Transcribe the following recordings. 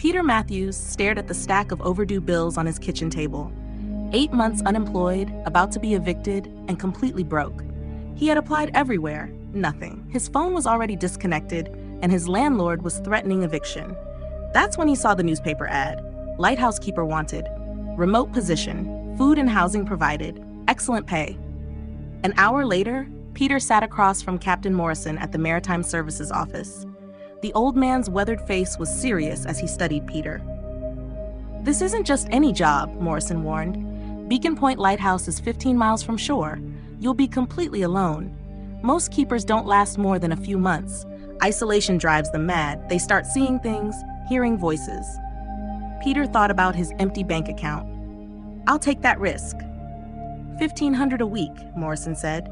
Peter Matthews stared at the stack of overdue bills on his kitchen table. 8 months unemployed, about to be evicted, and completely broke. He had applied everywhere, nothing. His phone was already disconnected, and his landlord was threatening eviction. That's when he saw the newspaper ad. Lighthouse keeper wanted. Remote position, food and housing provided, excellent pay. An hour later, Peter sat across from Captain Morrison at the Maritime Services office. The old man's weathered face was serious as he studied Peter. "This isn't just any job," Morrison warned. "Beacon Point Lighthouse is 15 miles from shore. You'll be completely alone. Most keepers don't last more than a few months. Isolation drives them mad. They start seeing things, hearing voices." Peter thought about his empty bank account. "I'll take that risk." $1,500 a week, Morrison said.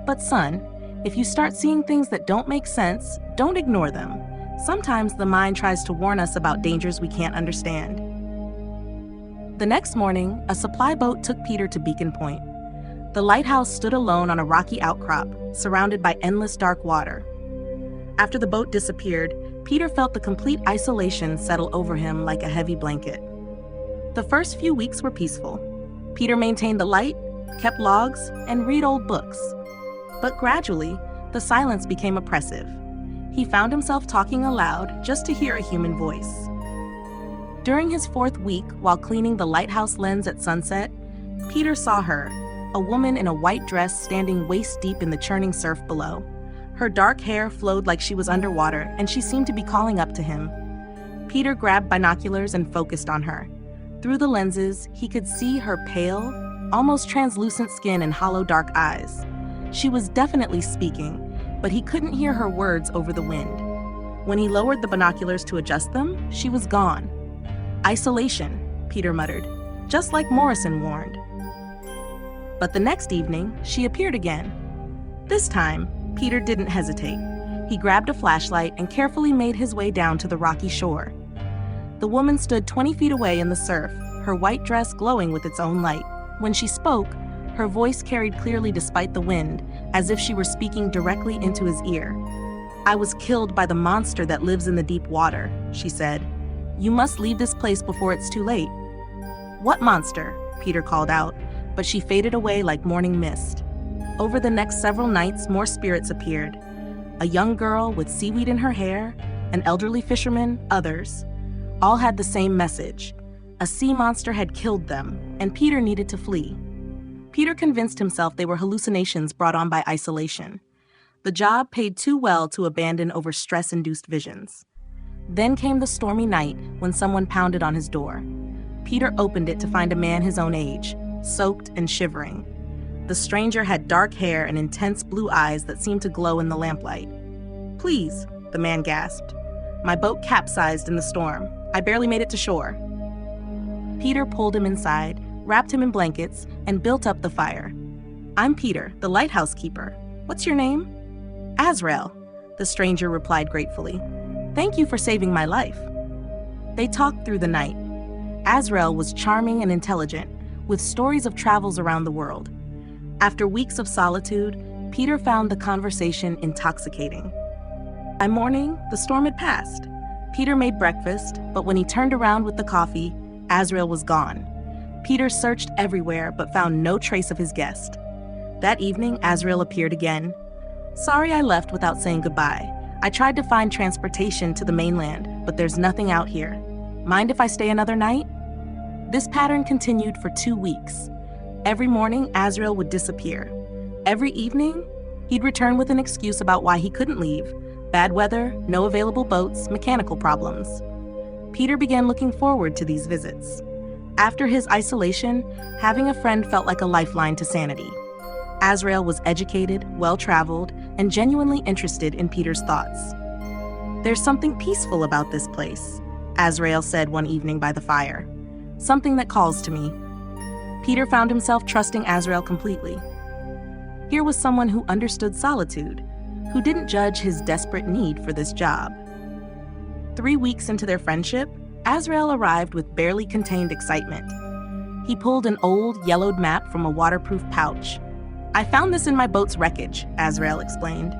"But son, if you start seeing things that don't make sense, don't ignore them. Sometimes the mind tries to warn us about dangers we can't understand." The next morning, a supply boat took Peter to Beacon Point. The lighthouse stood alone on a rocky outcrop, surrounded by endless dark water. After the boat disappeared, Peter felt the complete isolation settle over him like a heavy blanket. The first few weeks were peaceful. Peter maintained the light, kept logs, and read old books. But gradually, the silence became oppressive. He found himself talking aloud just to hear a human voice. During his 4th week, while cleaning the lighthouse lens at sunset, Peter saw her, a woman in a white dress standing waist-deep in the churning surf below. Her dark hair flowed like she was underwater, and she seemed to be calling up to him. Peter grabbed binoculars and focused on her. Through the lenses, he could see her pale, almost translucent skin and hollow dark eyes. She was definitely speaking, but he couldn't hear her words over the wind. When he lowered the binoculars to adjust them, she was gone. "Isolation," Peter muttered, just like Morrison warned. But the next evening, she appeared again. This time, Peter didn't hesitate. He grabbed a flashlight and carefully made his way down to the rocky shore. The woman stood 20 feet away in the surf, her white dress glowing with its own light. When she spoke, her voice carried clearly despite the wind, as if she were speaking directly into his ear. "I was killed by the monster that lives in the deep water," she said. "You must leave this place before it's too late." "What monster?" Peter called out, but she faded away like morning mist. Over the next several nights, more spirits appeared. A young girl with seaweed in her hair, an elderly fisherman, others. All had the same message. A sea monster had killed them, and Peter needed to flee. Peter convinced himself they were hallucinations brought on by isolation. The job paid too well to abandon over stress-induced visions. Then came the stormy night when someone pounded on his door. Peter opened it to find a man his own age, soaked and shivering. The stranger had dark hair and intense blue eyes that seemed to glow in the lamplight. "Please," the man gasped. "My boat capsized in the storm. I barely made it to shore." Peter pulled him inside, wrapped him in blankets, and built up the fire. "I'm Peter, the lighthouse keeper. What's your name?" "Azrael," the stranger replied gratefully. "Thank you for saving my life." They talked through the night. Azrael was charming and intelligent, with stories of travels around the world. After weeks of solitude, Peter found the conversation intoxicating. By morning, the storm had passed. Peter made breakfast, but when he turned around with the coffee, Azrael was gone. Peter searched everywhere but found no trace of his guest. That evening, Azrael appeared again. "Sorry I left without saying goodbye. I tried to find transportation to the mainland, but there's nothing out here. Mind if I stay another night?" This pattern continued for 2 weeks. Every morning, Azrael would disappear. Every evening, he'd return with an excuse about why he couldn't leave. Bad weather, no available boats, mechanical problems. Peter began looking forward to these visits. After his isolation, having a friend felt like a lifeline to sanity. Azrael was educated, well-traveled, and genuinely interested in Peter's thoughts. "There's something peaceful about this place," Azrael said one evening by the fire. "Something that calls to me." Peter found himself trusting Azrael completely. Here was someone who understood solitude, who didn't judge his desperate need for this job. 3 weeks into their friendship, Azrael arrived with barely contained excitement. He pulled an old, yellowed map from a waterproof pouch. "I found this in my boat's wreckage," Azrael explained.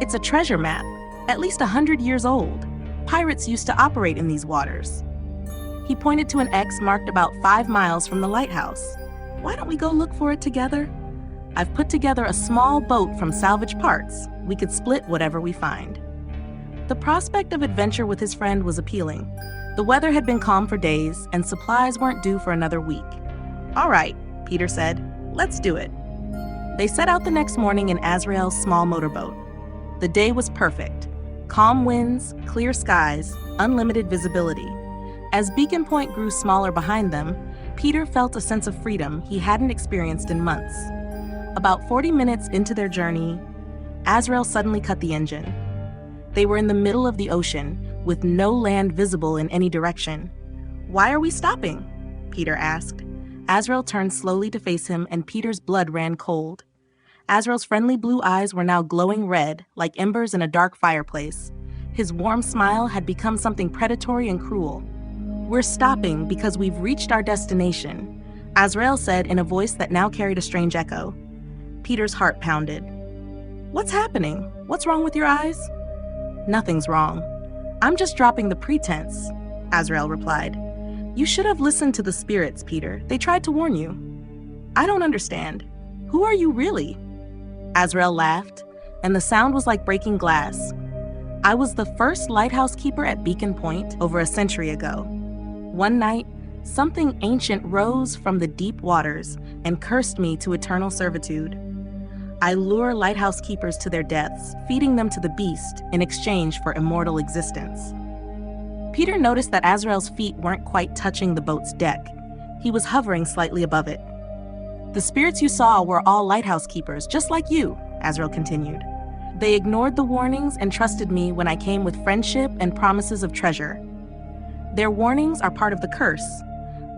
"It's a treasure map, at least 100 years old. Pirates used to operate in these waters. He pointed to an X marked about 5 miles from the lighthouse. Why don't we go look for it together? I've put together a small boat from salvage parts. We could split whatever we find. The prospect of adventure with his friend was appealing. The weather had been calm for days, and supplies weren't due for another week. All right, Peter said, let's do it. They set out the next morning in Azrael's small motorboat. The day was perfect. Calm winds, clear skies, unlimited visibility. As Beacon Point grew smaller behind them, Peter felt a sense of freedom he hadn't experienced in months. About 40 minutes into their journey, Azrael suddenly cut the engine. They were in the middle of the ocean, with no land visible in any direction. Why are we stopping? Peter asked. Azrael turned slowly to face him, and Peter's blood ran cold. Azrael's friendly blue eyes were now glowing red, like embers in a dark fireplace. His warm smile had become something predatory and cruel. We're stopping because we've reached our destination, Azrael said in a voice that now carried a strange echo. Peter's heart pounded. What's happening? What's wrong with your eyes? Nothing's wrong. I'm just dropping the pretense, Azrael replied. You should have listened to the spirits, Peter. They tried to warn you. I don't understand. Who are you really? Azrael laughed, and the sound was like breaking glass. I was the first lighthouse keeper at Beacon Point over a century ago. One night, something ancient rose from the deep waters and cursed me to eternal servitude. I lure lighthouse keepers to their deaths, feeding them to the beast in exchange for immortal existence. Peter noticed that Azrael's feet weren't quite touching the boat's deck. He was hovering slightly above it. The spirits you saw were all lighthouse keepers, just like you, Azrael continued. They ignored the warnings and trusted me when I came with friendship and promises of treasure. Their warnings are part of the curse.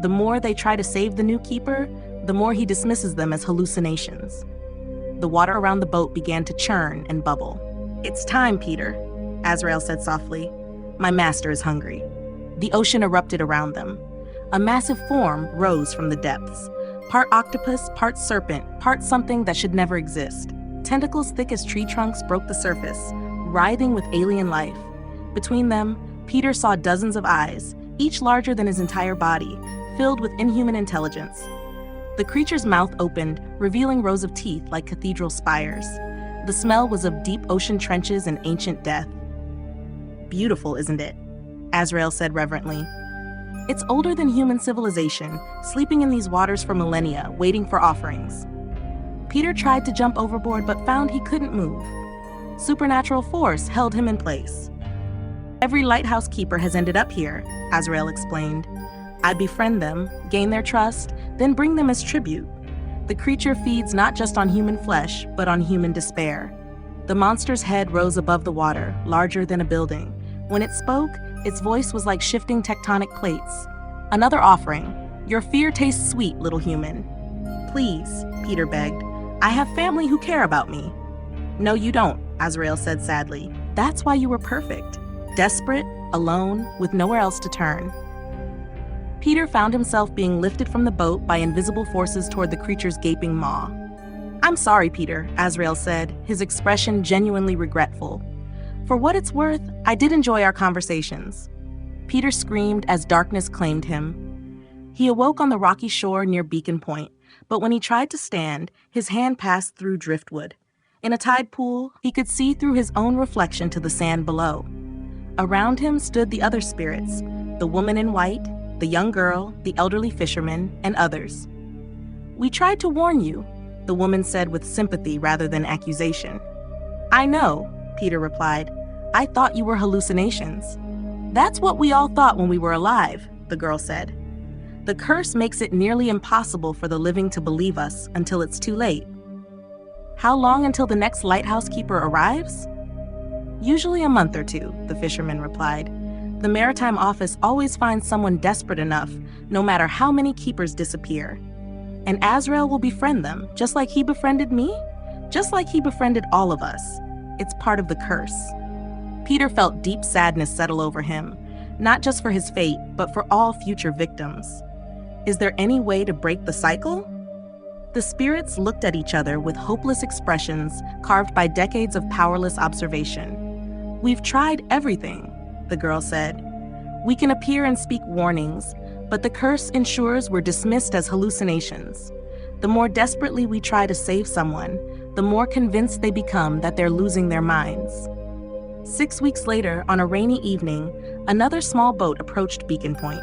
The more they try to save the new keeper, the more he dismisses them as hallucinations. The water around the boat began to churn and bubble. It's time, Peter, Azrael said softly. My master is hungry. The ocean erupted around them. A massive form rose from the depths. Part octopus, part serpent, part something that should never exist. Tentacles thick as tree trunks broke the surface, writhing with alien life. Between them, Peter saw dozens of eyes, each larger than his entire body, filled with inhuman intelligence. The creature's mouth opened, revealing rows of teeth like cathedral spires. The smell was of deep ocean trenches and ancient death. Beautiful, isn't it? Azrael said reverently. It's older than human civilization, sleeping in these waters for millennia, waiting for offerings. Peter tried to jump overboard but found he couldn't move. Supernatural force held him in place. Every lighthouse keeper has ended up here, Azrael explained. I befriend them, gain their trust, then bring them as tribute. The creature feeds not just on human flesh, but on human despair. The monster's head rose above the water, larger than a building. When it spoke, its voice was like shifting tectonic plates. Another offering. Your fear tastes sweet, little human. Please, Peter begged. I have family who care about me. No, you don't, Azrael said sadly. That's why you were perfect. Desperate, alone, with nowhere else to turn. Peter found himself being lifted from the boat by invisible forces toward the creature's gaping maw. I'm sorry, Peter, Azrael said, his expression genuinely regretful. For what it's worth, I did enjoy our conversations. Peter screamed as darkness claimed him. He awoke on the rocky shore near Beacon Point, but when he tried to stand, his hand passed through driftwood. In a tide pool, he could see through his own reflection to the sand below. Around him stood the other spirits, the woman in white, the young girl, the elderly fisherman, and others. We tried to warn you, the woman said with sympathy rather than accusation. I know, Peter replied. I thought you were hallucinations. That's what we all thought when we were alive, the girl said. The curse makes it nearly impossible for the living to believe us until it's too late. How long until the next lighthouse keeper arrives? Usually a month or two, the fisherman replied. The maritime office always finds someone desperate enough, no matter how many keepers disappear. And Azrael will befriend them, just like he befriended me, just like he befriended all of us. It's part of the curse. Peter felt deep sadness settle over him, not just for his fate, but for all future victims. Is there any way to break the cycle? The spirits looked at each other with hopeless expressions carved by decades of powerless observation. We've tried everything, the girl said. We can appear and speak warnings, but the curse ensures we're dismissed as hallucinations. The more desperately we try to save someone, the more convinced they become that they're losing their minds. 6 weeks later, on a rainy evening, another small boat approached Beacon Point.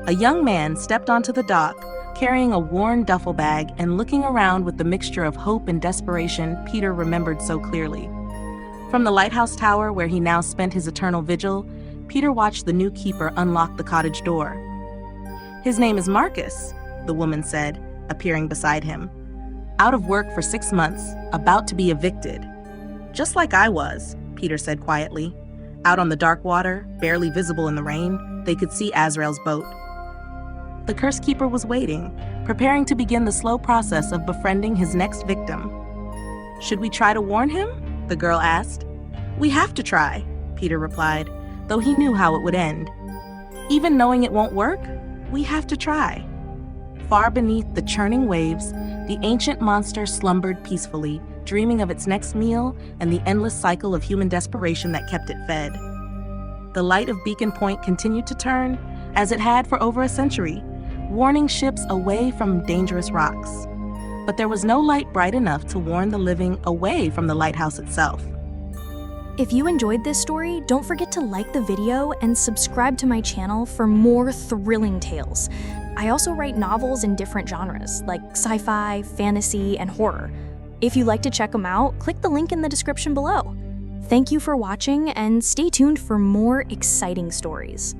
A young man stepped onto the dock, carrying a worn duffel bag and looking around with the mixture of hope and desperation Peter remembered so clearly. From the lighthouse tower where he now spent his eternal vigil, Peter watched the new keeper unlock the cottage door. "His name is Marcus," the woman said, appearing beside him. "Out of work for 6 months, about to be evicted." "Just like I was," Peter said quietly. Out on the dark water, barely visible in the rain, they could see Azrael's boat. The curse keeper was waiting, preparing to begin the slow process of befriending his next victim. "Should we try to warn him?" the girl asked. "We have to try," Peter replied, though he knew how it would end. "Even knowing it won't work, we have to try." Far beneath the churning waves, the ancient monster slumbered peacefully, dreaming of its next meal and the endless cycle of human desperation that kept it fed. The light of Beacon Point continued to turn, as it had for over a century, warning ships away from dangerous rocks. But there was no light bright enough to warn the living away from the lighthouse itself. If you enjoyed this story, don't forget to like the video and subscribe to my channel for more thrilling tales. I also write novels in different genres, like sci-fi, fantasy, and horror. If you'd like to check them out, click the link in the description below. Thank you for watching, and stay tuned for more exciting stories.